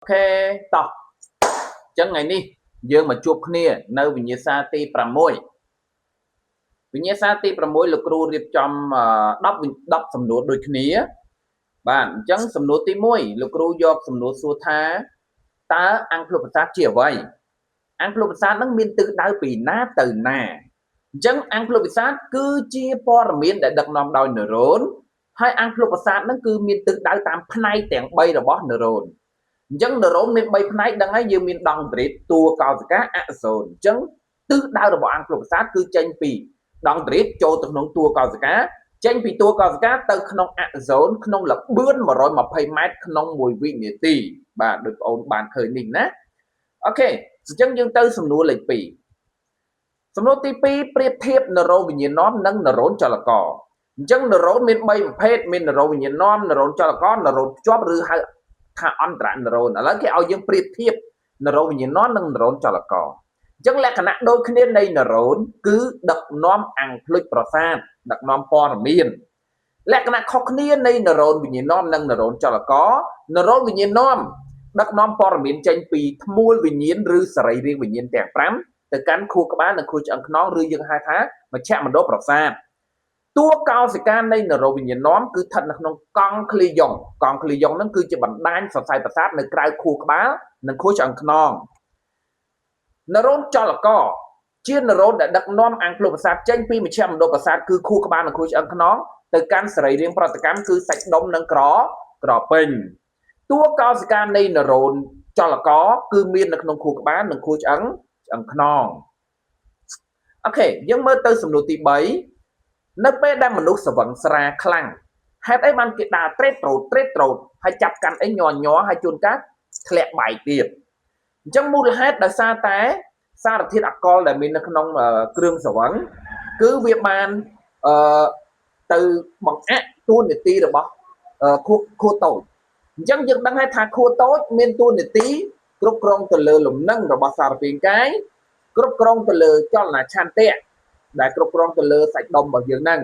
អូខេតោះអញ្ចឹងថ្ងៃនេះយើងមកជួបគ្នានៅវិញ្ញាសាទី6វិញ្ញាសាទី6លោកគ្រូរៀបចំ10សំណួរដូចគ្នាបាទអញ្ចឹងសំណួរទី1លោកគ្រូយកសំណួរសួរថាតើអង្គភ្លុកប្រាសាទជាអ្វីអង្គភ្លុកប្រាសាទនឹងមានទិសដៅពីណាទៅណាអញ្ចឹងអង្គភ្លុកប្រាសាទគឺជាព័ត៌មានដែលដឹកនាំដោយនឺរ៉ូនហើយអង្គភ្លុកប្រាសាទនឹងគឺមានទិសដៅតាមផ្នែកទាំង3របស់នឺរ៉ូនអញ្ចឹងនឺរ៉ូនមាន3ផ្នែកដឹងហើយយើងមានដង់ត្រិតតួកោសិកាអក្សរអញ្ចឹងទិសដៅរបស់អង្គភ្លុកប្រាសាទគឺចេញពីដង់ត្រិតចូលទៅក្នុងតួកោសិកាចេញពីតួកោសិកាទៅក្នុងអក្សរក្នុងល្បឿន120ម៉ែត្រក្នុង1វិនាទីបាទដូចបងអូនបានឃើញនេះណាអូខេអញ្ចឹងយើងទៅសំណួរលេខ2សំណួរទី2ប្រៀបធៀបនឺរ៉ូនវិញ្ញាណនាំនិងនឺរ៉ូនចលករអញ្ចឹងនឺរ៉ូនមាន3ប្រភេទមាននឺរ៉ូនវិញ្ញាណនាំនឺរ៉ូនចលករនឺរ៉ូនភ្ជាប់ឬហៅថាអន្តរនឺរ៉ូនឥឡូវគេឲ្យយើងប្រៀបធៀបនឺរ៉ូនវិញ្ញាណនាំនិងនឺរ៉ូនចលករអញ្ចឹងលក្ខណៈដូចគ្នានៃនឺរ៉ូនគឺដឹកនាំអង្គភ្លុចប្រសាទដឹកនាំព័ត៌មានលក្ខណៈខុសគ្នានៃនឺរ៉ូនវិញ្ញាណនាំនិងនឺរ៉ូនចលករនឺរ៉ូនវិញ្ញាណនាំដឹកនាំព័ត៌មានចេញពីធ្មួលវិញ្ញាណឬសរីរាង្គវិញ្ញាណទាំង5ទៅកាន់ខួរក្បាលនិងខួរឆ្អឹងខ្នងឬយើងហៅថាមជ្ឈមណ្ឌលប្រសាទតួកោសិកានៃនឺរ៉ូនវិញ្ញាណនាំគឺស្ថិតនៅក្នុងកង់ឃ្លីយ៉ុងហ្នឹងគឺជាបណ្ដាញសរសៃប្រសាទនៅក្រៅខួរក្បាលនិងខួរឆ្អឹងខ្នងនឺរ៉ូនចលករជានឺរ៉ូនដែលដឹកនាំអង្គភ្លុកប្រសាទចេញពីមជ្ឈមណ្ឌលប្រសាទគឺខួរក្បាលនិងខួរឆ្អឹងខ្នងទៅកាន់សរីរាង្គប្រតិកម្មគឺសាច់ដុំនិងក្រពេញតួកោសិកានៃនឺរ៉ូនចលករគឺមាននៅក្នុងខួរក្បាលនិងខួរឆ្អឹងខ្នងអូខេយើងមើលទៅសំណួរទី3នៅពេលដែលមនុស្សស្វឹងស្រាខ្លាំងហេតុអីបានគេដើរត្រេតត្រោតហើយចាប់កាន់អីញ័រហើយជួនកាលធ្លាក់បែកទៀតអញ្ចឹងមូលហេតុដោយសារតែសារធាតុអាល់កុលដែលមាននៅក្នុងគ្រឿងស្រវឹងគឺវាបានទៅបង្អាក់តួនាទីរបស់ខួរតូចអញ្ចឹងយើងដឹងហើយថាខួរតូចមានតួនាទីគ្រប់គ្រងទៅលើលំនឹងរបស់សារពាង្គកាយគ្រប់គ្រងទៅលើចលនាឆន្ទៈដែលគ្រប់គ្រងទៅលើសាច់ដុំរបស់យើងហ្នឹង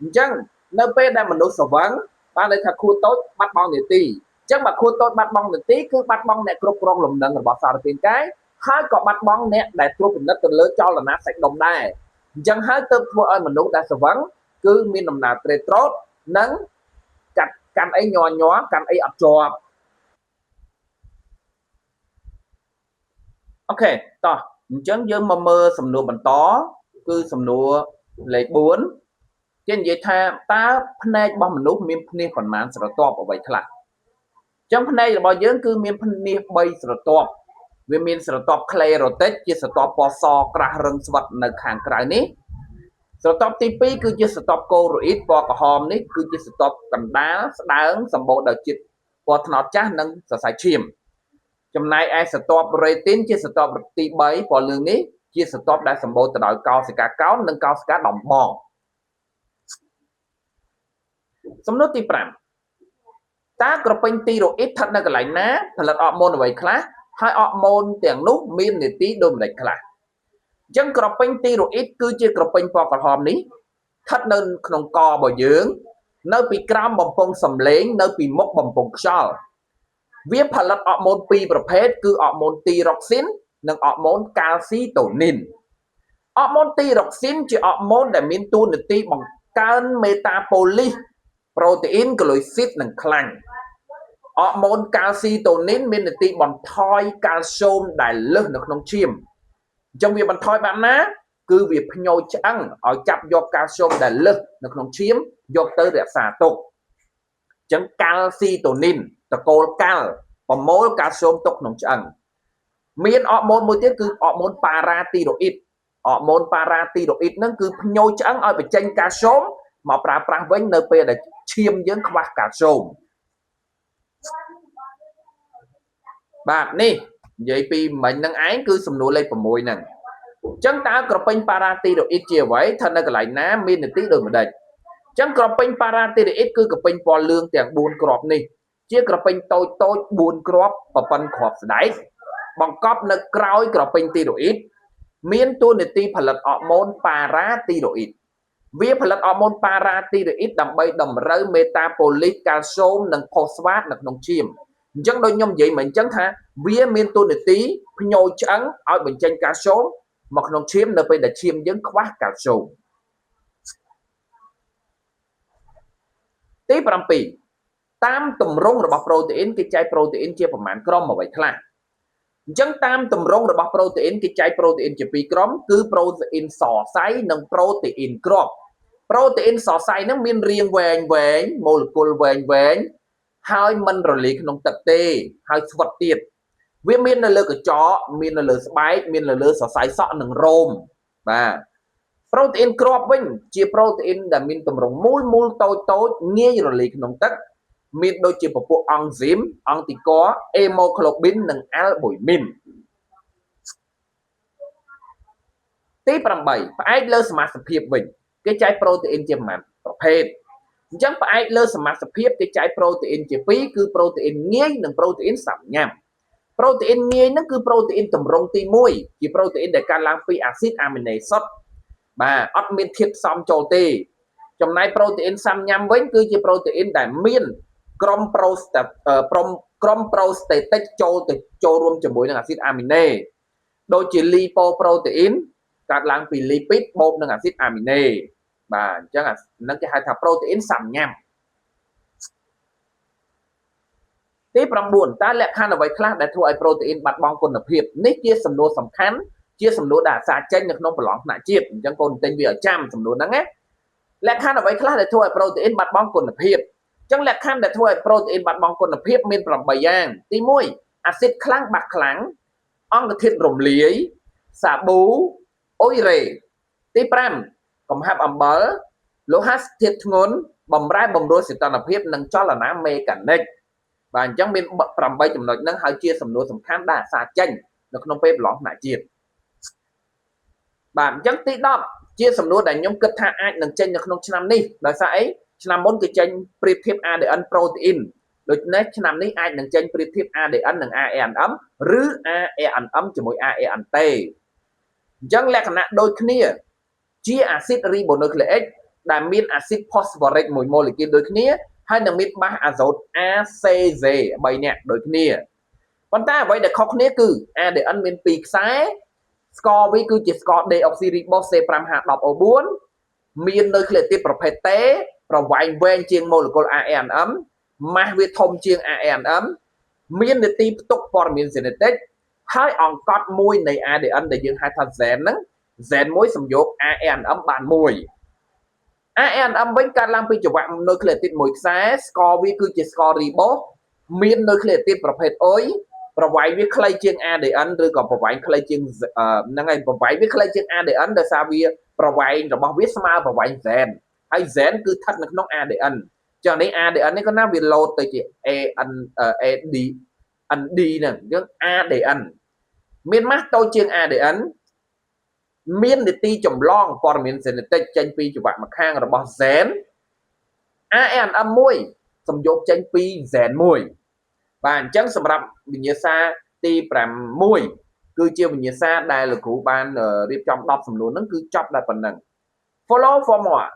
អញ្ចឹងនៅពេលដែលមនុស្សស្វឹងបានន័យថាខួរតូចបាត់បង់នាទីអញ្ចឹងបើខួរតូចបាត់បង់នាទីគឺបាត់បង់អ្នកគ្រប់គ្រងលំនឹងរបស់សារពាង្គកាយហើយក៏បាត់បង់អ្នកដែលត្រួតពិនិត្យទៅលើចលនាសាច់ដុំដែរអញ្ចឹងហើយទើបធ្វើឲ្យមនុស្សដែលស្វឹងគឺមានដំណើរត្រេតត្រោតនិងកាន់អីញ័រកាន់អីអត់ជាប់អូខេតោះអញ្ចឹងយើងមកមើលសំណួរបន្តគឺសំណួរលេខ4គេនិយាយថាតើភ្នែករបស់មនុស្សមានភ្នែកប៉ុន្មានស្រទាប់អ្វីខ្លះអញ្ចឹងភ្នែករបស់យើងគឺមានភ្នែក3ស្រទាប់វាមានស្រទាប់ sclerotic ជាស្រទាប់ពណ៌សក្រាស់រឹងស្វិតនៅខាងក្រៅនេះស្រទាប់ទី2គឺជាស្រទាប់ choroid ពណ៌ក្រហមនេះគឺជាស្រទាប់កណ្ដាលស្ដើងសម្បូរដោយជាតិពណ៌ត្នោតចាស់និងសរសៃឈាមចំណែកឯស្រទាប់ retin ជាស្រទាប់ទី3ពណ៌លឿងនេះជាស្រទាប់ដែលសម្បូរទៅដោយកោសិកាកោណនិងកោសិកាដំបងសំណួរទី5តើក្រពេញទីរ៉ូអ៊ីតស្ថិតនៅកន្លែងណាផលិតអរម៉ូនអ្វីខ្លះហើយអរម៉ូនទាំងនោះមាននាទីដូចម្តេចខ្លះអញ្ចឹងក្រពេញទីរ៉ូអ៊ីតគឺជាក្រពេញពណ៌ក្រហមនេះស្ថិតនៅក្នុងករបស់យើងនៅពីក្រោមបំពង់សម្លេងនៅពីមុខបំពង់ខ្យល់វាផលិតអរម៉ូន2ប្រភេទគឺអរម៉ូនទីរ៉ុកស៊ីននិងអរម៉ូនកាល់ស៊ីតូនីនអរម៉ូនទីរ៉ុកស៊ីនជាអរម៉ូនដែលមានតួនាទីបង្កើនមេតាបូលីសប្រូតេអ៊ីនក្លូស៊ីតនិងខ្លាញ់អរម៉ូនកាល់ស៊ីតូនីនមាននាទីបន្ថយកាល់ស្យូមដែលលើសនៅក្នុងឈាមអញ្ចឹងវាបន្ថយបែបណាគឺវាផ្ញើឆ្អឹងឲ្យចាប់យកកាល់ស្យូមដែលលើសនៅក្នុងឈាមយកទៅរក្សាទុកអញ្ចឹងកាល់ស៊ីតូនីនតកូលកាល់ប្រមូលកាល់ស្យូមទុកក្នុងឆ្អឹងមានអរម៉ូនមួយទៀតគឺអរម៉ូនប៉ារ៉ាទីរ៉ូអ៊ីតអរម៉ូនប៉ារ៉ាទីរ៉ូអ៊ីតហ្នឹងគឺផ្ញើឆ្អឹងឲ្យបញ្ចេញកាល់ស្យូមមកប្រើប្រាស់វិញនៅពេលដែលឈាមយើងខ្វះកាល់ស្យូមបាទនេះនិយាយពីមិញហ្នឹងឯងគឺសំណួរលេខ6ហ្នឹងអញ្ចឹងតើក្រពេញប៉ារ៉ាទីរ៉ូអ៊ីតជាអ្វីស្ថិតនៅកន្លែងណាមាននាទីដូចម្តេចអញ្ចឹងក្រពេញប៉ារ៉ាទីរ៉ូអ៊ីតគឺក្រពេញពណ៌លឿងទាំង4គ្រាប់នេះជាក្រពេញតូច4គ្រាប់ប្រព័ន្ធគ្រាប់ស្ដែកបង្កប់នៅក្រោយក្រពេញទីរ៉ូអ៊ីតមានតួនាទីផលិតអរម៉ូនប៉ារ៉ាទីរ៉ូអ៊ីតវាផលិតអរម៉ូនប៉ារ៉ាទីរ៉ូអ៊ីតដើម្បីតម្រូវមេតាបូលីសកាល់ស្យូមនិងផូស្វាតនៅក្នុងឈាមអ អញ្ចឹងដូចខ្ញុំនិយាយមិនអញ្ចឹងថាវាមានតួនាទីផ្ញើឆ្អឹងឲ្យបញ្ចេញកាល់ស្យូមមកក្នុងឈាមនៅពេលដែលឈាមយើងខ្វះកាល់ស្យូមទី7តាមទម្រង់របស់ប្រូតេអ៊ីនគេចែកប្រូតេអ៊ីនជាប្រមាណក្រុមអ្វីខ្លះអញ្ចឹងតាមទម្រង់របស់ប្រូតេអ៊ីនគេចែកប្រូតេអ៊ីនជា2ក្រុមគឺប្រូតេអ៊ីនសរសៃនិងប្រូតេអ៊ីនគ្រាប់ប្រូតេអ៊ីនសរសៃហ្នឹងមានរាងវែងម៉ូលេគុលវែងហើយមិនរលាយក្នុងទឹកទេហើយស្វិតទៀតវាមាននៅលើកញ្ចក់មាននៅលើស្បែកមាននៅលើសរសៃសក់និងរោមបាទប្រូតេអ៊ីនគ្រាប់វិញជាប្រូតេអ៊ីនដែលមានទម្រង់មូលតូចងាយរលាយក្នុងទឹកមានដូចជាពពួកអង់ស៊ីមអង់ទីក័រអេម៉ូក្លូប៊ីននិងអាល់ប៊ុយមីនទី8ផ្អែកលើសមាសភាពវិញគេចែកប្រូតេអ៊ីនជាប្រមាណប្រភេទអញ្ចឹងផ្អែកលើសមាសភាពគេចែកប្រូតេអ៊ីនជា2គឺប្រូតេអ៊ីនងាយនិងប្រូតេអ៊ីនសាំញ៉ាំប្រូតេអ៊ីនងាយហ្នឹងគឺប្រូតេអ៊ីនទម្រង់ទី1ជាប្រូតេអ៊ីនដែលកើតឡើងពីអាស៊ីតអាមីណេសុទ្ធបាទអត់មានធាតុផ្សំចូលទេចំណែកប្រូតេអ៊ីនសាំញ៉ាំវិញគឺជាប្រូតេអ៊ីនដែលមានក្រុមប្រូស្តេតិកចូលរួមជាមួយនឹងអាស៊ីតអាមីណេដូចជាលីប៉ូប្រូតេអ៊ីនកើតឡើងពីលីពីតបូកនឹងអាស៊ីតអាមីណេបាទអញ្ចឹងហ្នឹងគេហៅថាប្រូតេអ៊ីនសាំញ៉ាំទី9តើលក្ខខណ្ឌអ្វីខ្លះដែលធ្វើឲ្យប្រូតេអ៊ីនបាត់បង់គុណភាពនេះជាសំណួរសំខាន់ជាសំណួរដែលសាចេញនៅក្នុងប្រឡងថ្នាក់ជាតិអញ្ចឹងកូនទិញវាឲ្យចាំសំណួរហ្នឹងណាលក្ខខណ្ឌអ្វីខ្លះដែលធ្វើឲ្យប្រូតេអ៊ីនបាត់បង់គុណភាពអញ្ចឹងលក្ខខណ្ឌដែលធ្វើឲ្យប្រូតេអ៊ីនបាត់បង់គុណភាពមាន8យ៉ាងទី1អាស៊ីតខ្លាំងបាក់ខ្លាំងអង្គធាតុរំលាយសាប៊ូអ៊ុយរ៉េទី5កំហាប់អំបិលលោហៈធាតុធ្ងន់បំរែបំរួលសីតុណ្ហភាពនិងចលនាមេកានិកបាទអញ្ចឹងមាន8ចំណុចហ្នឹងហើយជាសំណួរសំខាន់ដែលអាសាចេញនៅក្នុងពេលប្រឡងថ្នាក់ជាតិបាទអញ្ចឹងទី10ជាសំណួរដែលខ្ញុំគិតថាអាចនឹងចេញនៅក្នុងឆ្នាំនេះដោយសារអីឆ្នាំមុនគេចេញប្រៀបធៀប ADN ប្រូតេអ៊ីនដូច្នេះឆ្នាំនេះអាចនឹងចេញប្រៀបធៀប ADN និង ARNM ឬ ARNM ជាមួយ ARN ទេអញ្ចឹងលក្ខណៈដូចគ្នាជាអាស៊ីតរីបូនូក្លេអិកដែលមានអាស៊ីតផូស្វរិកមួយម៉ូលេគុលដូចគ្នាហើយនឹងមានបាសអាសូត ACZ 3នាក់ដូចគ្នាប៉ុន្តែអ្វីដែលខុសគ្នាគឺ ADN មាន2ខ្សែស្ករវាគឺជាស្ករ deoxyribose C5H10O4 មាននៅក្លេទីតប្រភេទ T ប្រវែងវែងជាងម៉ូលេគុល ARNM ម៉ាស់វាធំជាង ARNM មាននាទីផ្ទុកព័ត៌មាន genetic ហើយអង្កត់មួយនៃ ADN ដែលយើងហៅថា gen ហ្នឹង gen មួយសំយោគ ARNM បានមួយ ARNM វិញកើតឡើងពីចង្វាក់នុយក្លេទីតមួយខ្សែស្ករវាគឺជាស្ករ ribose មាននុយក្លេទីតប្រភេទអុយប្រវែងវាខ្លីជាង ADN ឬក៏ប្រវែងខ្លីជាងហ្នឹងហើយប្រវែងវាខ្លីជាង ADN ដោយសារវាប្រវែងរបស់វាស្មើប្រវែង gen ហើយ gen គឺស្ថិតនៅក្នុង ADN ចឹងនេះ ADN នេះគាត់ណាវាលោតទៅជា ND ហ្នឹងយើង ADN មានម៉ាស់តូចជាង ADN មាននីតិចម្លងព័ត៌មាន genetic ចេញពីចង្វាក់ម្ខាងរបស់ gen ARNM មួយសំយោគចេញពី gen មួយបាទអញ្ចឹងសម្រាប់វិញ្ញាសាទី6គឺជាវិញ្ញាសាដែលលោកគ្រូបានរៀបចំ10សំណួរហ្នឹងគឺចប់តែប៉ុណ្្នឹង follow for more